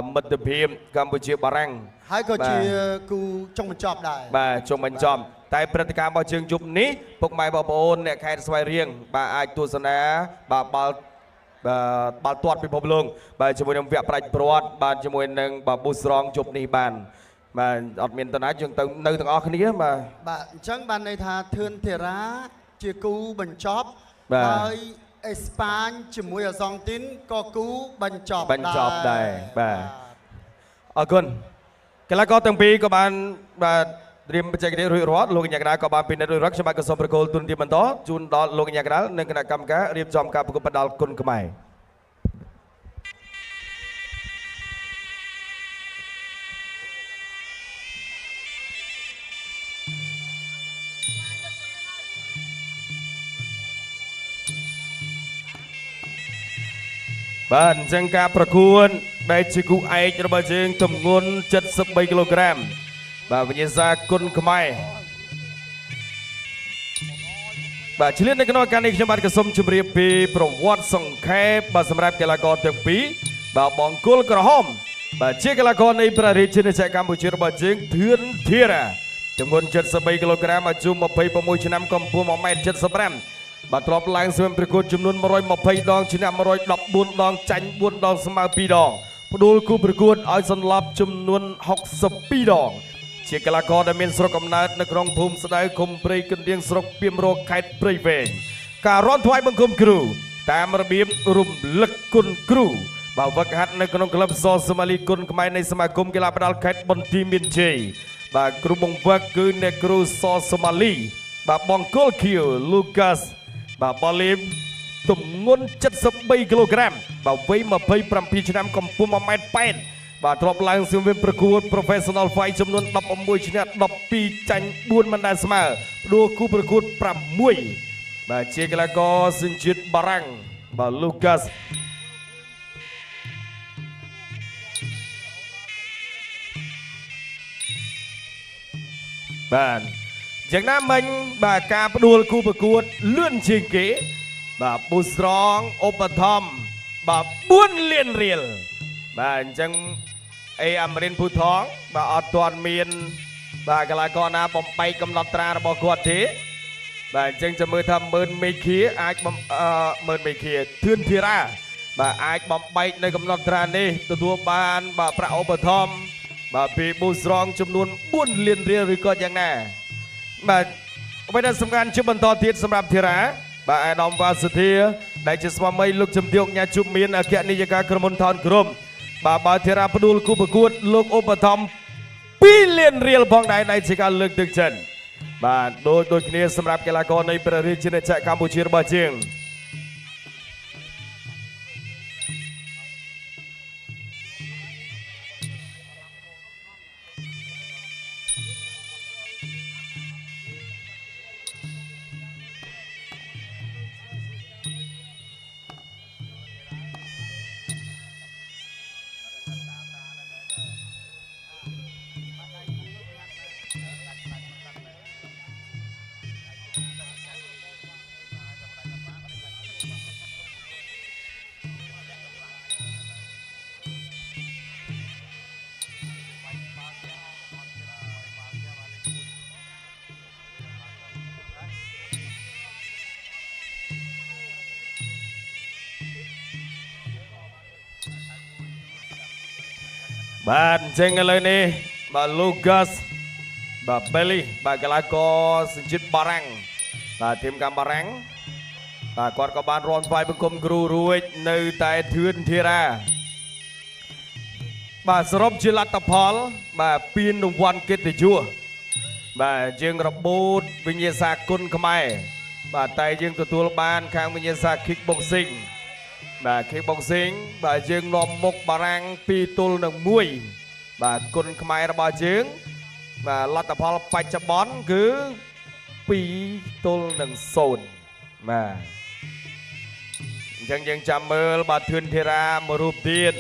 មិត្តភាពកម្ពុជាបារាំងហើយក៏ជាគូចុងបញ្ចប់ដែរបាទចុងបញ្ចប់តែព្រឹត្តិការណ៍របស់ជើងយប់នេះពុកម៉ែបងប្អូនអ្នកខេត្តស្វាយរៀងបាទអាចទស្សនាបាទបាល់ទាត់ពិភពលោកបាទជាមួយនឹងវគ្គប្រាច់ព្រាត់បាទជាមួយនឹងបាទប៊ូស្រងយប់នេះបានបាទអត់មានតណាយើងទៅនៅទាំងអស់គ្នាបាទអញ្ចឹងបានន័យថាធឿនធីរ៉ាជាគូបញ្ចប់ហើយអេស្ប៉ាញជាមួយអាសង់ទីនក៏គូបញ្ចប់ដែរបាទអរគុណកីឡាករទាំងពីរក៏បានបាទត្រៀមបច្ចេកទេសរួចរាល់លោកកញ្ញាកណ្ដាលក៏បានពិនិត្យរួចរាល់ខ្ញុំបាទក៏សូមប្រកល់ទូនទីបន្តជូនដល់លោកកញ្ញាកណ្ដាលនិងគណៈកម្មការរៀបចំការប្រកួតផ្ដាល់គុណខ្មែរបាទអញ្ចឹងការប្រកួតដែលជាគូឯករបស់យើងទម្ងន់73គីឡូក្រាមបាទវិញ្ញាសាគុណខ្មែរបាទឆ្លៀតនៅក្នុងការនេះខ្ញុំបាទក៏សូមជម្រាបពីប្រវត្តិសង្ខេបបាទសម្រាប់កីឡាករទាំងពីរបាទបង្គោលក្រហមបាទជាកីឡាករនៃព្រះរាជាណាចក្រកម្ពុជារបស់យើងធឿនធីរ៉ាទម្ងន់73គីឡូក្រាមអាយុ26ឆ្នាំកម្ពស់ 1.75 បាទទ្របឡើងស្វែងប្រកួតចំនួន120ដងឈ្នះ114ដងចាញ់4ដងស្មើ2ដងផ្ដួលគូប្រកួតឲ្យសន្លប់ចំនួន62ដងជាកីឡាករដែលមានស្រុកកំណើតនៅក្នុងភូមិស្ដៅឃុំព្រៃកណ្ដៀងស្រុកពីមរកខេត្តព្រៃវែងការរាន់ថ្វាយបង្គំគ្រូតាមរបៀបរំលឹកគុណគ្រូបាទវឹកហាត់នៅក្នុងក្លឹបសសូម៉ាលីគុណខ្មែរនៃសមាគមកីឡាផ្ដាល់ខេត្តបន្ទាយមានជ័យបាទគ្រូបង្វឹកគឺអ្នកគ្រូសសូម៉ាលីបាទបង្គោលខៀវលូកាសបាទបលីមទម្ងន់73គីឡូក្រាមបាទវ័យ27ឆ្នាំកម្ពស់ 1.80 ម៉ែត្របាទទ្របឡើងសង្វៀនប្រកួត Professional Fight ចំនួន16ឈ្នះ12ចាញ់4មិនដែលស្មើផ្ដួលគូប្រកួត6បាទជាកីឡាករសញ្ជាតិបារាំងបាទ Lucas បាទយ៉ាងណាមិញបាទការផ្ដួលគូប្រកួតលឿនជាងគេបាទប៊ូស្រងឧបត្ថម្ភបាទ4លានរៀលបាទអញ្ចឹងអេអាមរិនភូថងបាទអត់ទាន់មានបាទកីឡាករណាបំបែកកំណត់ត្រារបស់គាត់ទេបាទអញ្ចឹងចាំមើលថាមើលមេឃាអាចមើលមេឃាធឿនធីរ៉ាបាទអាចបំបែកនៅកំណត់ត្រានេះទទួលបានបាទប្រាក់ឧបត្ថម្ភបាទពីប៊ូស្រងចំនួន4លានរៀលឬក៏យ៉ាងណាបាទអ្វីដែលសំខាន់ជាបន្តទៀតសម្រាប់ធីរ៉ាបាទអាដាមវ៉ាសធាដែលជាស្វាមីលោកជំទាវញ៉ាជុំមានអគ្គនាយិកាក្រុមហ៊ុនថនក្រុមបាទបើធីរ៉ាផ្ដួលគូប្រកួតលោកឧបត្ថម្ភ2លានរៀលផងដែរដែលជាការលើកទឹកចិត្តបាទដូចគ្នាសម្រាប់កីឡាករនៃព្រះរាជាណាចក្រកម្ពុជារបស់យើងបាទអញ្ចឹងឥឡូវនេះបាទ Lucas បាទ Belly បាទកីឡាករសញ្ជាតិបារាំងបាទធីមកាំបារាំងបាទគាត់ក៏បានរាន់ស្វាយបង្គំគ្រូរួចនៅតែធឿនធីរ៉ាបាទសរុបជាលទ្ធផលបាទពានរង្វាន់កិត្តិយសបាទយើងរបូតវិញ្ញាសាគុណខ្មែរបាទតែយើងទទួលបានខាងវិញ្ញាសា Kickboxing បាទ Kickboxing បាទយើងនាំមុខបារាំង2-1បាទគុណខ្មែររបស់យើងបាទលទ្ធផលបច្ចុប្បន្នគឺ2-0បាទអញ្ចឹងយើងចាំមើលបាទធឿនធីរ៉ាមួយរូបទៀត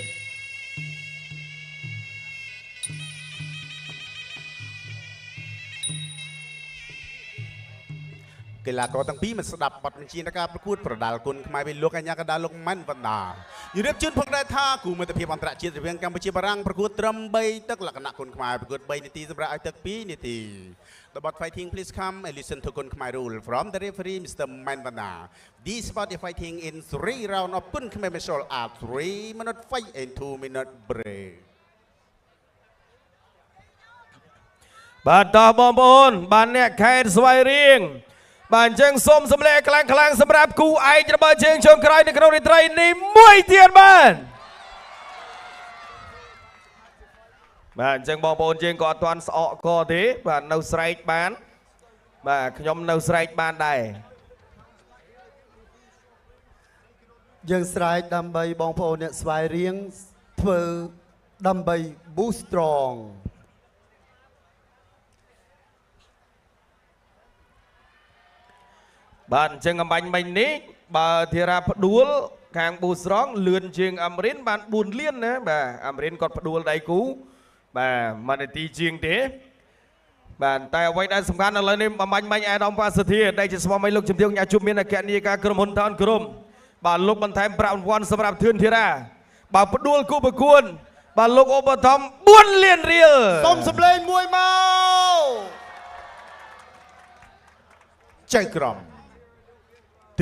កីឡាករទាំងពីរមិនស្ដាប់បទបញ្ជានៃការប្រកួតប្រដាល់គុណខ្មែរពីលោកកញ្ញាកណ្ដាលលោកម៉ាន់វណ្ណា រៀបជូនផងដែរថាគូមិត្តភាពអន្តរជាតិរវាងកម្ពុជាបារាំងប្រកួតត្រឹម3ទឹកលក្ខណៈគុនខ្មែរប្រកួត3នាទីសម្រាប់ឲ្យទឹក2នាទី The bot fighting please come and listen to Kun Khmer rule from the referee Mr. Manvana. This sport is fighting in 3 rounds of Kun Khmer Meshol at 3 minute fight and 2 minute break. បាទតោះបងប្អូនបានអ្នកខេត្តស្វាយរៀងបាទអញ្ចឹងសូមសម្លេងខ្លាំងៗសម្រាប់គូឯករបស់ជើងចុងក្រោយនៅក្នុងរាត្រីនេះមួយទៀតបាទបាទអញ្ចឹងបងប្អូនយើងក៏អត់ទាន់ស្អកកទេបាទនៅស្រែកបានបាទខ្ញុំនៅស្រែកបានដែរយើងស្រែកដើម្បីបងប្អូនអ្នកស្វាយរៀងធ្វើដើម្បី boost strong បាទអញ្ចឹងអំបញ្ញមិញនេះបើធារាផ្ដួលខាងប៊ូស្រងលឿនជាងអាមរិនបាន4លានណាបាទអាមរិនគាត់ផ្ដួលដៃគូបាទមួយនាទីជាងទេបាទតែអ្វីដែលសំខាន់ឥឡូវនេះអំបញ្ញមិញអាដាមវ៉ាសុធាដែលជាស្វាមីលោកជំទាវញ៉ាជុំមានអគ្គនាយិកាក្រុមហ៊ុនថនក្រុមបាទលោកបន្ថែមប្រាក់រង្វាន់សម្រាប់ធឿនធារាបាទផ្ដួលគូប្រកួតបាទលោកឧបត្ថម្ភ4លានរៀលសូមសម្លេងមួយមកចៅក្រម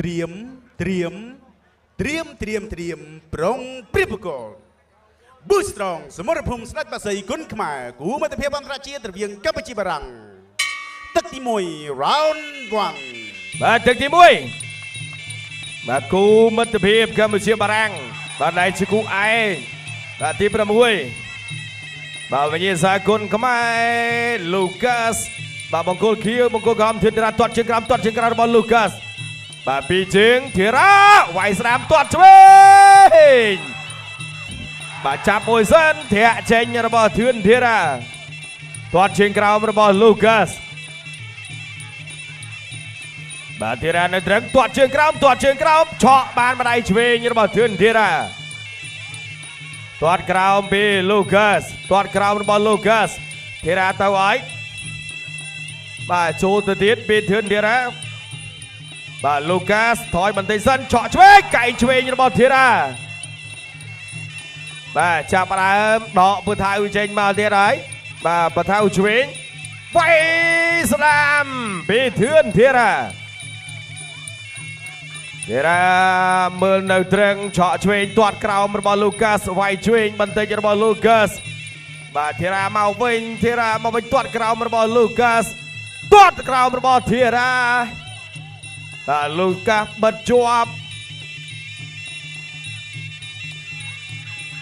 ត្រៀមប្រុងព្រៀបប្រកល Boost strong សមរភូមិស្ដេចបាសីគុនខ្មែរគូមិត្តភាពអន្តរជាតិរវាងកម្ពុជាបារាំងទឹកទី1 round 1បាទទឹកទី1បាទគូមិត្តភាពកម្ពុជាបារាំងបាទដែលជាគូឯកបាទទី6បាទវិញ្ញាសាគុនខ្មែរលូកាសបាទបង្គោលខៀវបង្គោលក្រហមធឿនធារាទាត់ជើងក្រោមទាត់ជើងក្រោមរបស់លូកាសបាទពីជើងធារាវាយស្ដាមទាត់ឆ្វេងបាទចាប់មួយសិនធាក់ចេញរបស់ធឿនធារាទាត់ជើងក្រោមរបស់លូកាសបាទធារានៅត្រឹងទាត់ជើងក្រោមឆក់បានម្ដាយឆ្វេងរបស់ធឿនធារាទាត់ក្រោមពីលូកាសទាត់ក្រោមរបស់លូកាសធារាទៅឲ្យបាទចូលទៅទៀតពីធឿនធារាបាទលូកាសថយបន្តិចសិនឆក់ឆ្វេងកែងឆ្វេងរបស់ធារាបាទចាប់ដើមដកពូថៅចេញមកទៀតហើយបាទពូថៅឆ្វេងវាយស្ដាមពីធឿនធារាមើលនៅត្រឹងឆក់ឆ្វេងទាត់ក្រោមរបស់លូកាសវាយឆ្វេងបន្តិចរបស់លូកាសបាទធារាមកវិញទាត់ក្រោមរបស់លូកាសទាត់ក្រោមរបស់ធារាបាទលូកាសបិទជាប់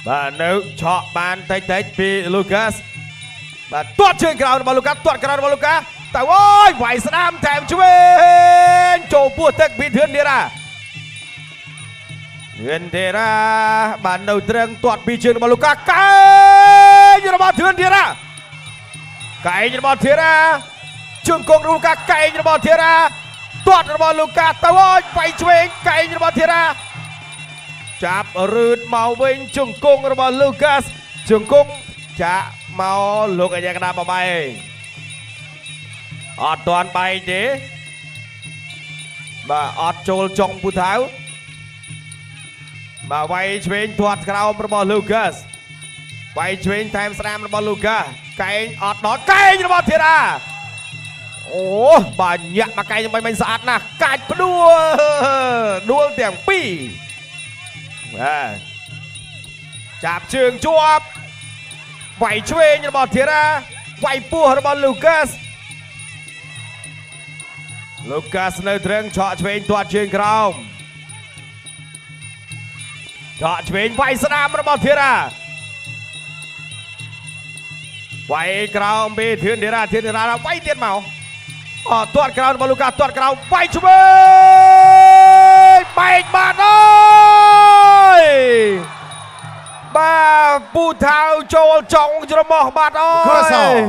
បាទនៅឆក់បានតិចពីលូកាសបាទទាត់ជើងក្រោមរបស់លូកាសទាត់ក្រោមរបស់លូកាសទៅអូយវាយស្ដាមថែមឆ្វេងចូលពោះទឹកពីធឿនធារាបាននៅត្រឹងទាត់ពីជើងរបស់លូកាសកែងរបស់ធឿនធារាជើងកងលូកាសកែងរបស់ធារាទាត់របស់លូកាសទៅអូយវាយឆ្វេងកែងរបស់ធារាចាប់រឺតមកវិញជង្គង់របស់លូកាសជង្គង់ចាក់មកលោកអាយ៉ាកដាបបែងអត់ទាន់បែងទេបាទអត់ចូលចុងពូថៅបាទវាយឆ្វេងទាត់ក្រោមរបស់លូកាសវាយឆ្វេងថែមស្ដាមរបស់លូកាសកែងអត់ដល់កែងរបស់ធារាអូបាទញាក់មកកែងមិនស្អាតណាស់កាច់ផ្ដួលទាំងពីរបាទចាប់ជើងជាប់វាយឆ្វេងរបស់ធារាវាយពោះរបស់លូកាសនៅត្រឹងឆក់ឆ្វេងទាត់ជើងក្រោមឆក់ឆ្វេងវាយស្ដាមរបស់ធារាវាយក្រោមពីធឿនធារាវាយទៀតមកទាត់ក្រោមរបស់លូកាសទាត់ក្រោមវាយឆ្វេងបែកបាត់អើយបាទពូថៅចូលចុងច្រមុះបាត់អើយ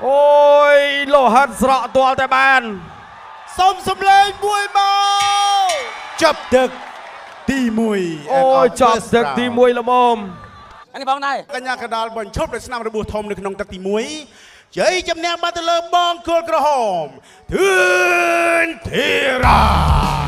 អូយលោហិតស្រក់ទាល់តែបានសូមសម្លេងមួយមកចាប់ទឹកទី1អូយចាប់ទឹកទី1ល្មមនេះបងដែរកញ្ញាកដាលបញ្ឈប់ដោយស្នាមរបួសធំនៅក្នុងទឹកទី1ជ័យជំនះបានទៅលើបង្គោលក្រហមធឿនធារា